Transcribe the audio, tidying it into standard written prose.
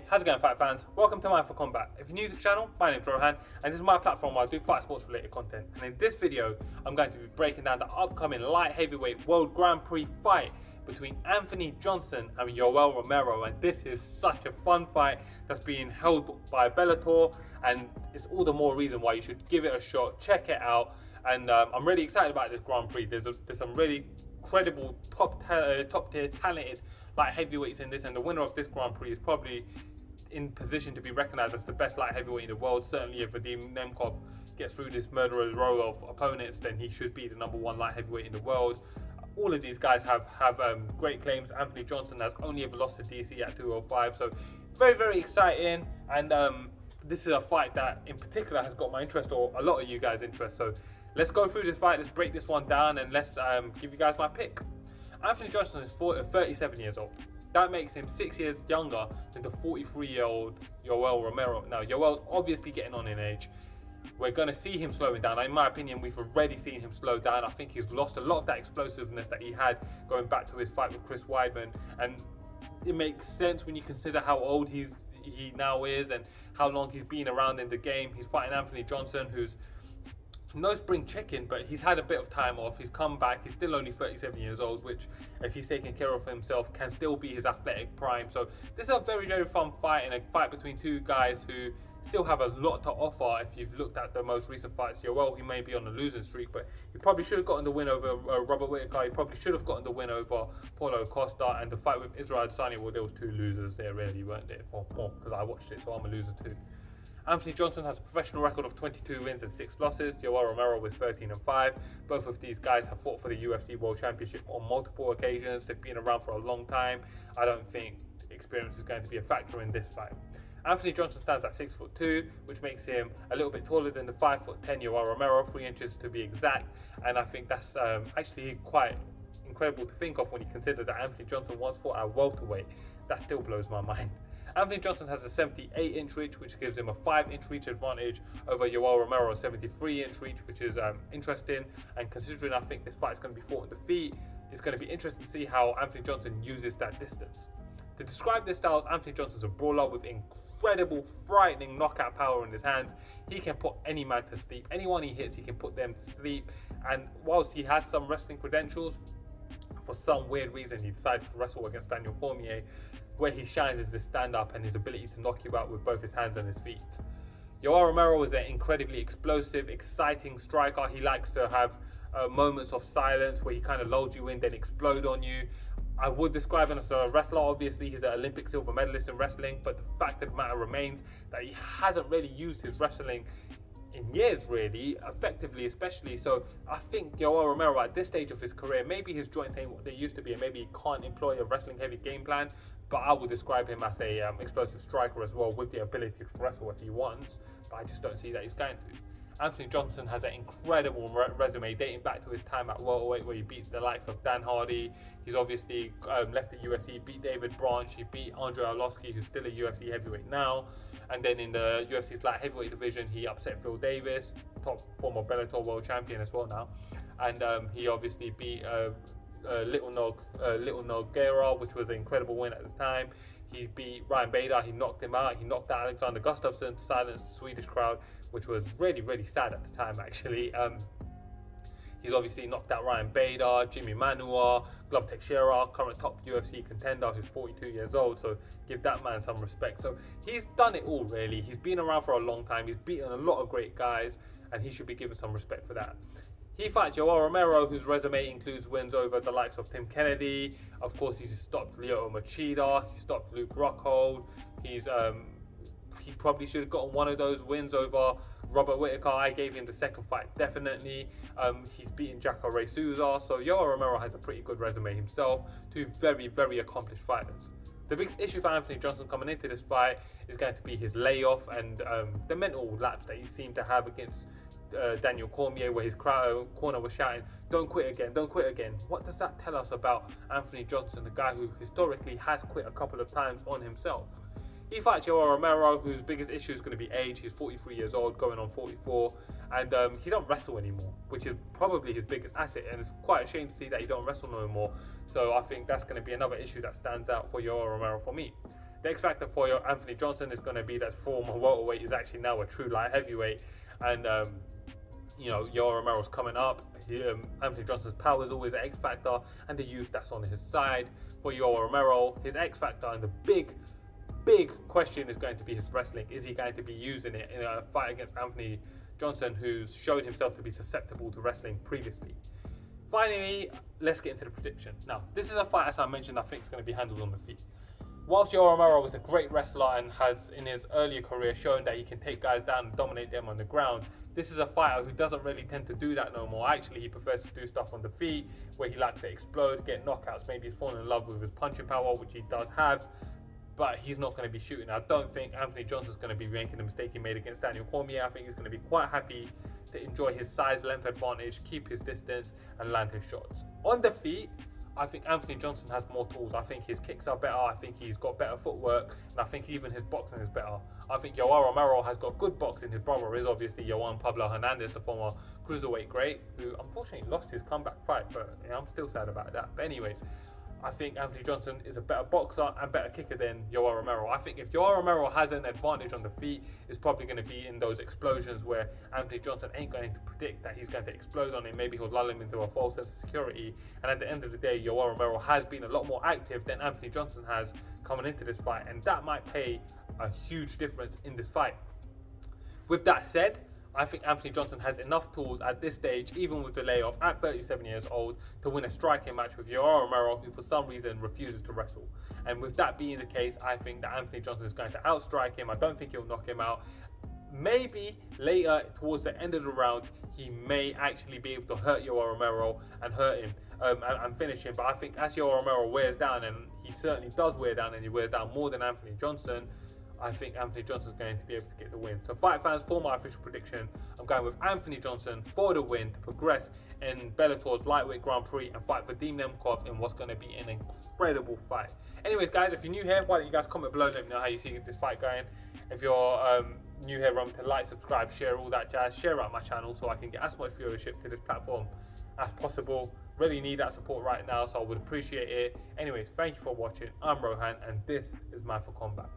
How's it going, fight fans? Welcome to Mind for Combat. If you're new to the channel, my name's Rohan, and this is my platform where I do fight sports related content. And in this video, I'm going to be breaking down the upcoming light heavyweight World Grand Prix fight between Anthony Johnson and Yoel Romero. And this is such a fun fight that's being held by Bellator, and it's all the more reason why you should give it a shot, check it out. And I'm really excited about this Grand Prix. There's some really credible, top tier, talented light heavyweights in this, and the winner of this Grand Prix is probably in position to be recognized as the best light heavyweight in the world. Certainly if Vadim Nemkov gets through this murderer's row of opponents, then he should be the #1 light heavyweight in the world. All of these guys have great claims. Anthony Johnson has only ever lost to DC at 205, so very exciting. And this is a fight that in particular has got my interest, or a lot of you guys' interest. So let's go through this fight, let's break this one down, and let's give you guys my pick. Anthony Johnson is 37 years old. That makes him 6 years younger than the 43-year-old Yoel Romero. Now, Yoel's obviously getting on in age. We're going to see him slowing down. In my opinion, we've already seen him slow down. I think he's lost a lot of that explosiveness that he had going back to his fight with Chris Weidman. And it makes sense when you consider how old he now is and how long he's been around in the game. He's fighting Anthony Johnson, who's no spring chicken, but he's had a bit of time off. He's come back. He's still only 37 years old, which, if he's taking care of himself, can still be his athletic prime. So this is a very fun fight, and a fight between two guys who still have a lot to offer. If you've looked at the most recent fights, Yoel, he may be on a losing streak, but he probably should have gotten the win over Robert Whittaker. He probably should have gotten the win over Paulo Costa. And the fight with Israel Adesanya, well, there was two losers there, really, weren't there? Or more, because I watched it, so I'm a loser too. Anthony Johnson has a professional record of 22 wins and 6 losses. Yoel Romero was 13-5. Both of these guys have fought for the UFC World Championship on multiple occasions. They've been around for a long time. I don't think experience is going to be a factor in this fight. Anthony Johnson stands at 6'2", which makes him a little bit taller than the 5'10" Yoel Romero, 3 inches to be exact. And I think that's actually quite incredible to think of when you consider that Anthony Johnson once fought at welterweight. That still blows my mind. Anthony Johnson has a 78-inch reach, which gives him a 5-inch reach advantage over Yoel Romero's 73-inch reach, which is interesting. And considering I think this fight is going to be fought on the feet, it's going to be interesting to see how Anthony Johnson uses that distance. To describe their styles, Anthony Johnson's a brawler with incredible, frightening knockout power in his hands. He can put any man to sleep. Anyone he hits, he can put them to sleep. And whilst he has some wrestling credentials, for some weird reason he decided to wrestle against Daniel Cormier. Where he shines is his stand-up and his ability to knock you out with both his hands and his feet. Yoel Romero is an incredibly explosive, exciting striker. He likes to have moments of silence where he kind of lulls you in, then explode on you. I would describe him as a wrestler. Obviously, he's an Olympic silver medalist in wrestling, but the fact of the matter remains that he hasn't really used his wrestling in years, really, effectively, especially. So I think Yoel Romero at this stage of his career, maybe his joints ain't what they used to be, and maybe he can't employ a wrestling heavy game plan, but I would describe him as a explosive striker as well, with the ability to wrestle if he wants, but I just don't see that he's going to. Anthony Johnson has an incredible resume dating back to his time at welterweight, where he beat the likes of Dan Hardy. He's obviously left the UFC, beat David Branch, he beat Andrei Arlovski, who's still a UFC heavyweight now. And then in the UFC's light heavyweight division, he upset Phil Davis, top former Bellator world champion as well now. And he obviously beat Little Nogueira, which was an incredible win at the time. He beat Ryan Bader, he knocked him out. He knocked out Alexander Gustafsson to silence the Swedish crowd, which was really sad at the time, actually. He's obviously knocked out Ryan Bader, Jimmy Manua, Glove Teixeira, current top UFC contender, who's 42 years old, so give that man some respect. So he's done it all, really. He's been around for a long time. He's beaten a lot of great guys, and he should be given some respect for that. He fights Yoel Romero, whose resume includes wins over the likes of Tim Kennedy. Of course, he's stopped Lyoto Machida. He stopped Luke Rockhold. He probably should have gotten one of those wins over Robert Whittaker. I gave him the second fight, definitely. He's beaten Jacare Souza. So Yoel Romero has a pretty good resume himself. Two very accomplished fighters. The biggest issue for Anthony Johnson coming into this fight is going to be his layoff and the mental lapse that he seemed to have against Daniel Cormier, where his corner was shouting, "Don't quit again, don't quit again." What does that tell us about Anthony Johnson, the guy who historically has quit a couple of times on himself? He fights Yoel Romero, whose biggest issue is going to be age. He's 43 years old, going on 44, and he don't wrestle anymore, which is probably his biggest asset, and it's quite a shame to see that he don't wrestle no more. So I think that's going to be another issue that stands out for Yoel Romero for me. The X factor for your Anthony Johnson is going to be that former welterweight is actually now a true light heavyweight, and you know, Yoel Romero's coming up. Anthony Johnson's power is always an X factor, and the youth that's on his side. For Yoel Romero, his X factor and the big question is going to be his wrestling. Is he going to be using it in a fight against Anthony Johnson, who's showed himself to be susceptible to wrestling previously? Finally, let's get into the prediction. Now, this is a fight, as I mentioned, I think it's going to be handled on the feet. Whilst Yoel Romero is a great wrestler and has in his earlier career shown that he can take guys down and dominate them on the ground, this is a fighter who doesn't really tend to do that no more. Actually, he prefers to do stuff on the feet, where he likes to explode, get knockouts. Maybe he's fallen in love with his punching power, which he does have, but he's not going to be shooting. I don't think Anthony Johnson's going to be making the mistake he made against Daniel Cormier. I think he's going to be quite happy to enjoy his size, length advantage, keep his distance, and land his shots. On the feet, I think Anthony Johnson has more tools. I think his kicks are better. I think he's got better footwork, and I think even his boxing is better. I think Yoel Romero has got good boxing. His brother is obviously Joan Pablo Hernandez, the former cruiserweight great, who unfortunately lost his comeback fight, but yeah, I'm still sad about that. But anyways, I think Anthony Johnson is a better boxer and better kicker than Yoel Romero. I think if Yoel Romero has an advantage on the feet, it's probably going to be in those explosions where Anthony Johnson ain't going to predict that he's going to explode on him. Maybe he'll lull him into a false sense of security. And at the end of the day, Yoel Romero has been a lot more active than Anthony Johnson has coming into this fight, and that might pay a huge difference in this fight. With that said, I think Anthony Johnson has enough tools at this stage, even with the layoff at 37 years old, to win a striking match with Yoel Romero, who for some reason refuses to wrestle. And with that being the case, I think that Anthony Johnson is going to outstrike him. I don't think he'll knock him out. Maybe later, towards the end of the round, he may actually be able to hurt Yoel Romero and hurt him and finish him. But I think as Yoel Romero wears down, and he certainly does wear down, and he wears down more than Anthony Johnson, I think Anthony Johnson is going to be able to get the win. So fight fans, for my official prediction, I'm going with Anthony Johnson for the win to progress in Bellator's lightweight Grand Prix and fight Vadim Nemkov in what's going to be an incredible fight. Anyways, guys, if you're new here, why don't you guys comment below, let me know how you see this fight going. If you're new here, remember to like, subscribe, share, all that jazz. Share out my channel so I can get as much viewership to this platform as possible. Really need that support right now, so I would appreciate it. Anyways, thank you for watching. I'm Rohan, and this is Mind for Combat.